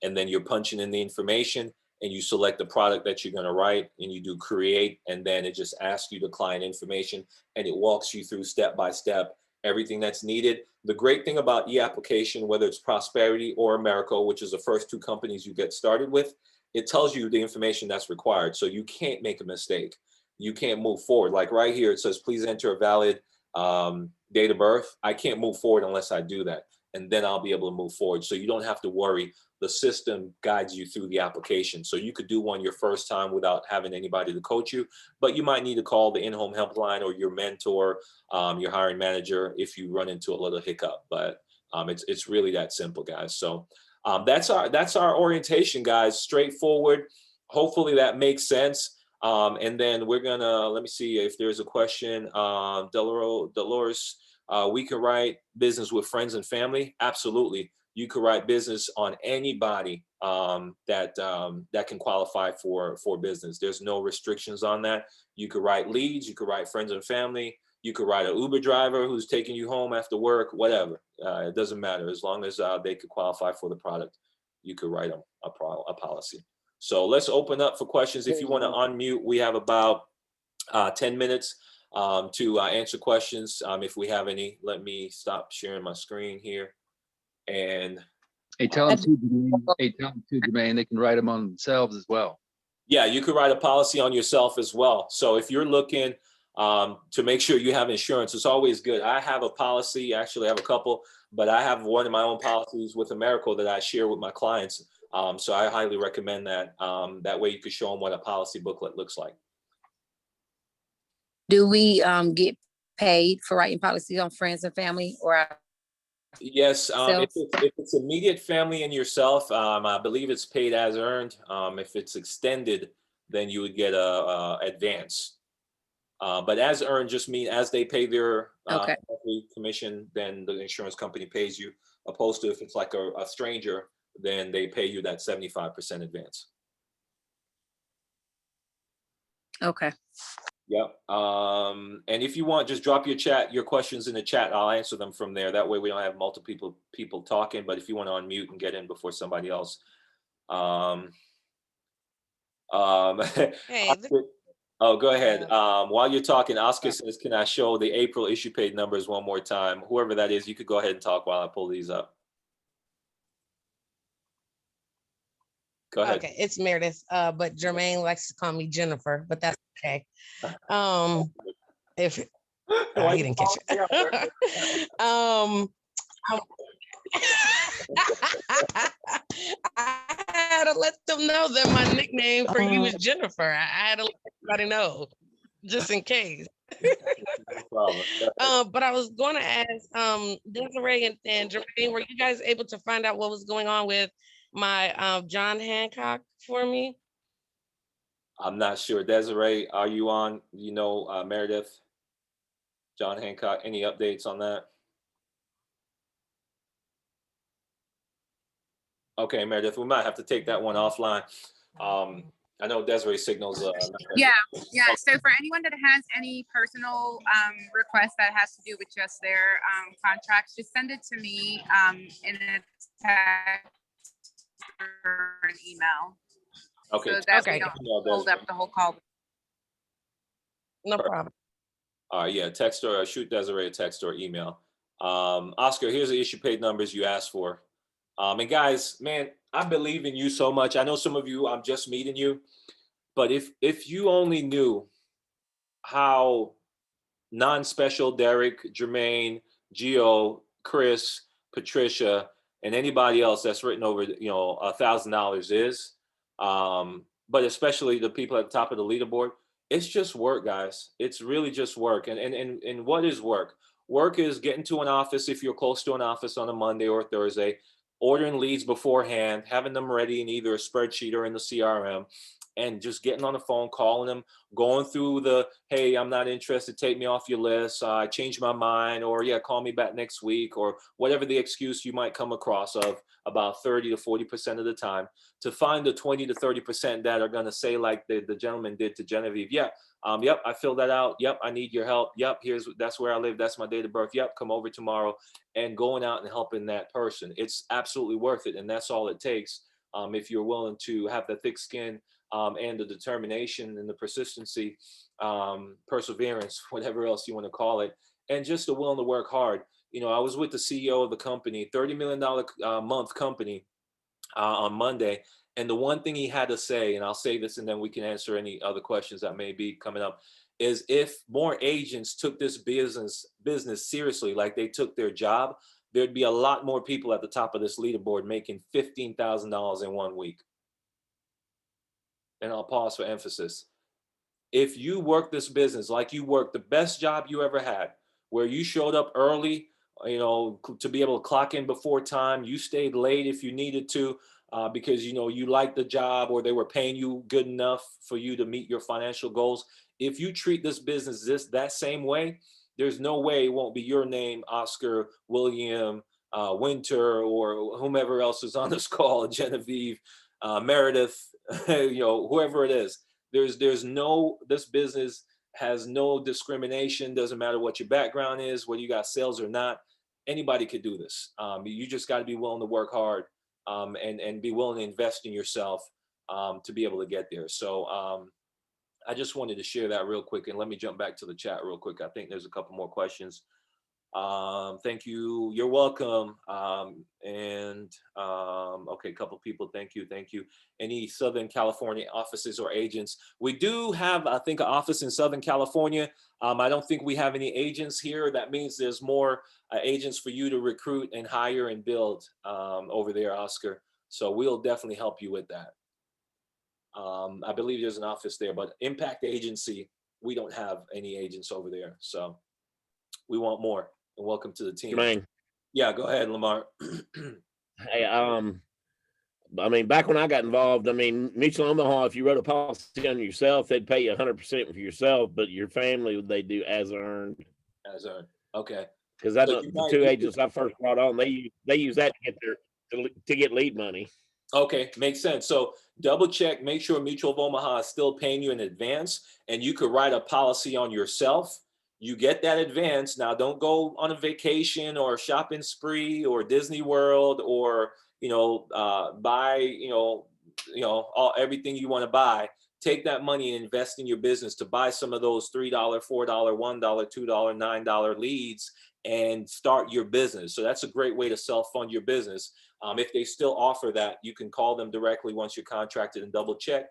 and then you're punching in the information, and you select the product that you're going to write, and you do create, and then it just asks you the client information, and it walks you through step by step everything that's needed. The great thing about e-application, whether it's Prosperity or Americo, which is the first two companies you get started with, it tells you the information that's required, so you can't make a mistake. You can't move forward. Like right here, it says, please enter a valid date of birth. I can't move forward unless I do that, and then I'll be able to move forward. So you don't have to worry. The system guides you through the application. So you could do one your first time without having anybody to coach you, but you might need to call the in-home helpline or your mentor, your hiring manager, if you run into a little hiccup. But it's really that simple, guys. So that's our orientation, guys. Straightforward. Hopefully that makes sense. And then we're gonna, let me see if there's a question. Dolores, we can write business with friends and family. Absolutely. You could write business on anybody that can qualify for business. There's no restrictions on that. You could write leads. You could write friends and family. You could write an Uber driver who's taking you home after work, whatever. It doesn't matter. As long as they could qualify for the product, you could write them a policy. So let's open up for questions. If you want to unmute, we have about 10 minutes to answer questions. If we have any, let me stop sharing my screen here. And hey, tell them too, Jermaine, they can write them on themselves as well. Yeah, you could write a policy on yourself as well. So if you're looking to make sure you have insurance, it's always good. I have a policy, actually I have a couple, but I have one of my own policies with Americo that I share with my clients. So I highly recommend that. That way you could show them what a policy booklet looks like. Do we get paid for writing policies on friends and family, or? Yes, if it's immediate family and yourself, I believe it's paid as earned. If it's extended, then you would get a advance. But as earned just mean as they pay their monthly commission, then the insurance company pays you. Opposed to if it's like a stranger, then they pay you that 75% advance. Okay. Yep. And if you want, just drop your questions in the chat. I'll answer them from there. That way we don't have multiple people talking. But if you want to unmute and get in before somebody else. Hey, oh, go ahead. While you're talking, Oscar says, can I show the April issue paid numbers one more time? Whoever that is, you could go ahead and talk while I pull these up. Go ahead. okay, it's Meredith, but Jermaine likes to call me Jennifer, but that's okay. If he didn't catch it. I had to let them know that my nickname for you is Jennifer. I had to let everybody know, just in case. But I was going to ask Desiree and Jermaine, were you guys able to find out what was going on with my John Hancock for me? I'm not sure. Desiree, are you on? You know, Meredith, John Hancock, any updates on that? Okay, Meredith, we might have to take that one offline. I know Desiree signals. Yeah. So for anyone that has any personal requests that has to do with just their contracts, just send it to me in a text or an email. Okay. So that we don't hold up the whole call. No problem. Yeah, text or shoot Desiree a text or email. Oscar, here's the issue paid numbers you asked for. And guys, man, I believe in you so much. I know some of you, I'm just meeting you, but if you only knew how non-special Derek, Jermaine, Gio, Chris, Patricia, and anybody else that's written over, $1,000 is, But especially the people at the top of the leaderboard, it's just work, guys. It's really just work. And what is work? Work is getting to an office if you're close to an office on a Monday or Thursday, ordering leads beforehand, having them ready in either a spreadsheet or in the CRM, and just getting on the phone, calling them, going through the, hey, I'm not interested, take me off your list, I changed my mind, or yeah, call me back next week, or whatever the excuse you might come across of, about 30 to 40% of the time, to find the 20 to 30% that are going to say, like the gentleman did to Genevieve, yeah, yep, I filled that out, yep, I need your help, yep, that's where I live, that's my date of birth, yep, come over tomorrow, and going out and helping that person. It's absolutely worth it, and that's all it takes. If you're willing to have the thick skin, and the determination and the persistency, perseverance, whatever else you want to call it, and just the willing to work hard. You know, I was with the CEO of the company, $30 million month company, on Monday. And the one thing he had to say, and I'll say this and then we can answer any other questions that may be coming up, is if more agents took this business seriously, like they took their job, there'd be a lot more people at the top of this leaderboard making $15,000 in 1 week. And I'll pause for emphasis. If you work this business like you worked the best job you ever had, where you showed up early, you know, to be able to clock in before time, you stayed late if you needed to, because, you know, you liked the job or they were paying you good enough for you to meet your financial goals. If you treat this business that same way, there's no way it won't be your name, Oscar, William, Winter, or whomever else is on this call, Genevieve, Meredith, you know, whoever it is. This business has no discrimination. Doesn't matter what your background is, whether you got sales or not. Anybody could do this. You just got to be willing to work hard, and be willing to invest in yourself, to be able to get there. So I just wanted to share that real quick, and let me jump back to the chat real quick. I think there's a couple more questions. Thank you. You're welcome. Okay, a couple people. Thank you. Any Southern California offices or agents? We do have, I think, an office in Southern California. I don't think we have any agents here. That means there's more agents for you to recruit and hire and build over there, Oscar. So we'll definitely help you with that. I believe there's an office there, but Impact Agency, we don't have any agents over there. So we want more. And welcome to the team. Jermaine. Yeah, go ahead, Lamar. Hey, I mean, back when I got involved, I mean, Mutual Omaha, if you wrote a policy on yourself, they'd pay you 100% for yourself, but your family, they do as earned. As earned. Okay. Because I know the two agents I first brought on, they use that to get lead money. Okay, makes sense. So double check, make sure Mutual of Omaha is still paying you in advance, and you could write a policy on yourself. You get that advance. Now, don't go on a vacation or a shopping spree or Disney World or, you know, buy, everything you want to buy. Take that money and invest in your business to buy some of those $3, $4, $1, $2, $9 leads and start your business. So that's a great way to self-fund your business. If they still offer that, you can call them directly once you're contracted and double check.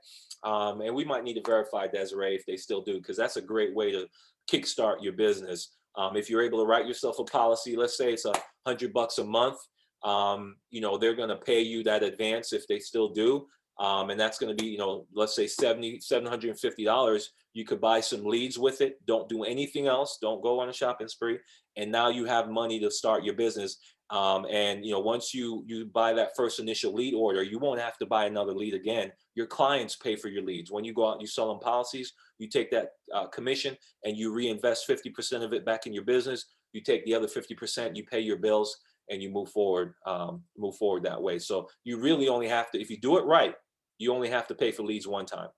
And we might need to verify, Desiree, if they still do, because that's a great way to kickstart your business. If you're able to write yourself a policy, let's say it's $100 a month, they're going to pay you that advance if they still do. And that's going to be, let's say $750. You could buy some leads with it. Don't do anything else. Don't go on a shopping spree. And now you have money to start your business. Once you buy that first initial lead order, you won't have to buy another lead again. Your clients pay for your leads. When you go out and you sell them policies, you take that commission and you reinvest 50% of it back in your business. You take the other 50%, you pay your bills, and you move forward that way. So you really only have to, if you do it right, you only have to pay for leads one time,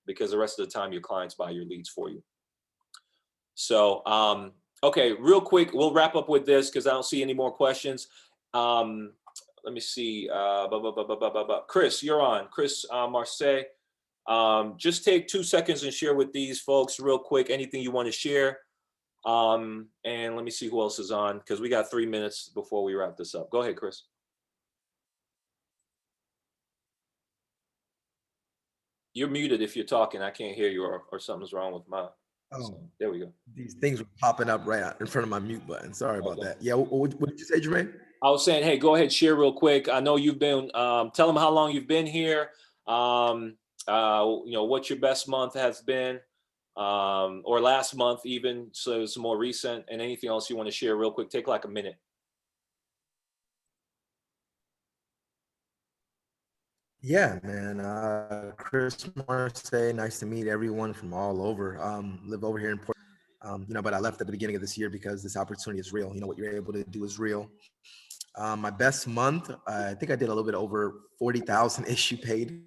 because the rest of the time your clients buy your leads for you. So, okay, real quick, we'll wrap up with this because I don't see any more questions. Let me see. Chris, you're on. Chris Marseille. Just take 2 seconds and share with these folks real quick anything you want to share. And let me see who else is on, because we got 3 minutes before we wrap this up. Go ahead, Chris. You're muted if you're talking. I can't hear you, or something's wrong with my. Oh, there we go. These things were popping up right in front of my mute button. Sorry about that. Yeah, what did you say, Jermaine? I was saying, hey, go ahead, share real quick. I know you've been, tell them how long you've been here, You know, what your best month has been, or last month even, so some more recent, and anything else you want to share real quick. Take like a minute. Yeah, man. Chris Marce, nice to meet everyone from all over. Live over here in Port. You know, but I left at the beginning of this year because this opportunity is real. You know, what you're able to do is real. My best month, I think I did a little bit over 40,000 issue paid.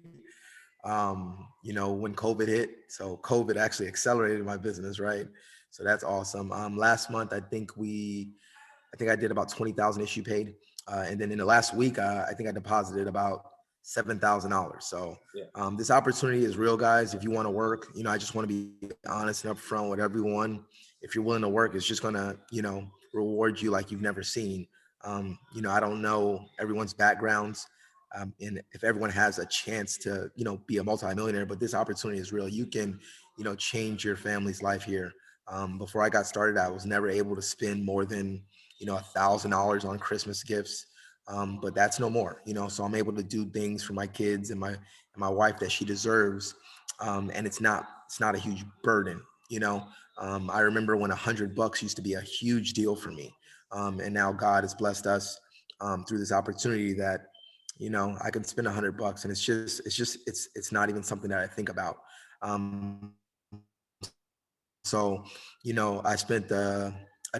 You know, when COVID hit, so COVID actually accelerated my business, right? So that's awesome. Last month, I think I did about 20,000 issue paid. And then in the last week, I think I deposited about $7,000. So Yeah. this opportunity is real, guys. If you want to work, you know, I just want to be honest and upfront with everyone. If you're willing to work, it's just gonna, you know, reward you like you've never seen. You know, I don't know everyone's backgrounds. And if everyone has a chance to, you know, be a multimillionaire, but this opportunity is real. You can, you know, change your family's life here. Before I got started, I was never able to spend more than, you know, $1,000 on Christmas gifts. But that's no more, you know, so I'm able to do things for my kids and my wife that she deserves. And it's not a huge burden, you know. I remember when $100 used to be a huge deal for me. And now God has blessed us through this opportunity that, you know, I can spend $100 and it's not even something that I think about. So, you know, I spent a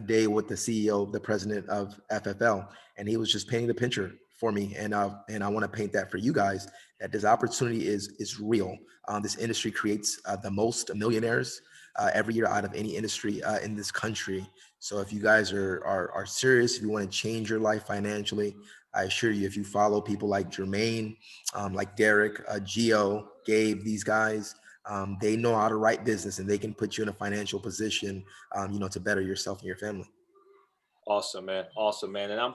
day with the CEO, the president of FFL, and he was just painting the picture for me. And I want to paint that for you guys, that this opportunity is real. This industry creates the most millionaires every year out of any industry in this country. So if you guys are serious, if you want to change your life financially, I assure you, if you follow people like Jermaine, like Derek, Gio, Gabe, these guys, they know how to write business and they can put you in a financial position, you know, to better yourself and your family. Awesome, man. Awesome, man. And I'm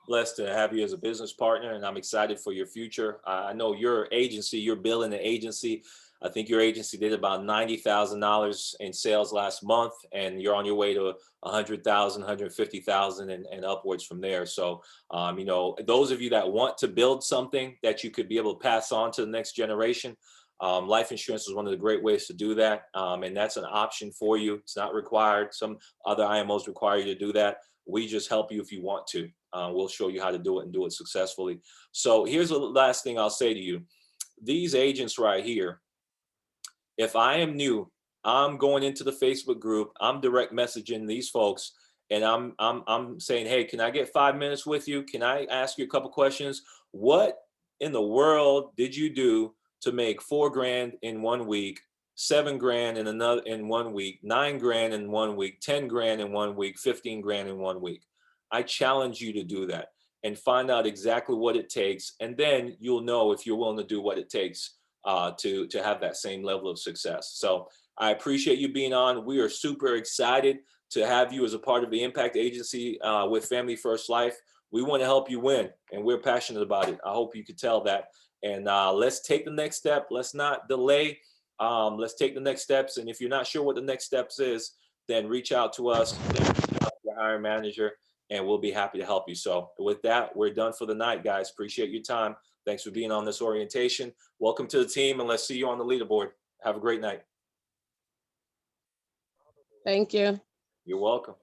blessed to have you as a business partner, and I'm excited for your future. I know your agency, you're building an agency. I think your agency did about $90,000 in sales last month, and you're on your way to 100,000, 150,000 and upwards from there. So, you know, those of you that want to build something that you could be able to pass on to the next generation, life insurance is one of the great ways to do that. And that's an option for you. It's not required. Some other IMOs require you to do that. We just help you if you want to. We'll show you how to do it and do it successfully. So here's the last thing I'll say to you. These agents right here, if I am new, I'm going into the Facebook group, I'm direct messaging these folks, and I'm saying, hey, can I get 5 minutes with you? Can I ask you a couple questions? What in the world did you do to make $4,000 in 1 week, $7,000 in 1 week, $9,000 in 1 week, $10,000 in 1 week, $15,000 in 1 week? I challenge you to do that and find out exactly what it takes, and then you'll know if you're willing to do what it takes to have that same level of success. So I appreciate you being on. We are super excited to have you as a part of the Impact Agency with Family First Life. We want to help you win, and we're passionate about it. I hope you could tell that. And let's take the next step. Let's not delay. Let's take the next steps. And if you're not sure what the next steps is, then reach out to us, your hiring manager, and we'll be happy to help you. So with that, we're done for the night, guys. Appreciate your time. Thanks for being on this orientation. Welcome to the team, and let's see you on the leaderboard. Have a great night. Thank you. You're welcome.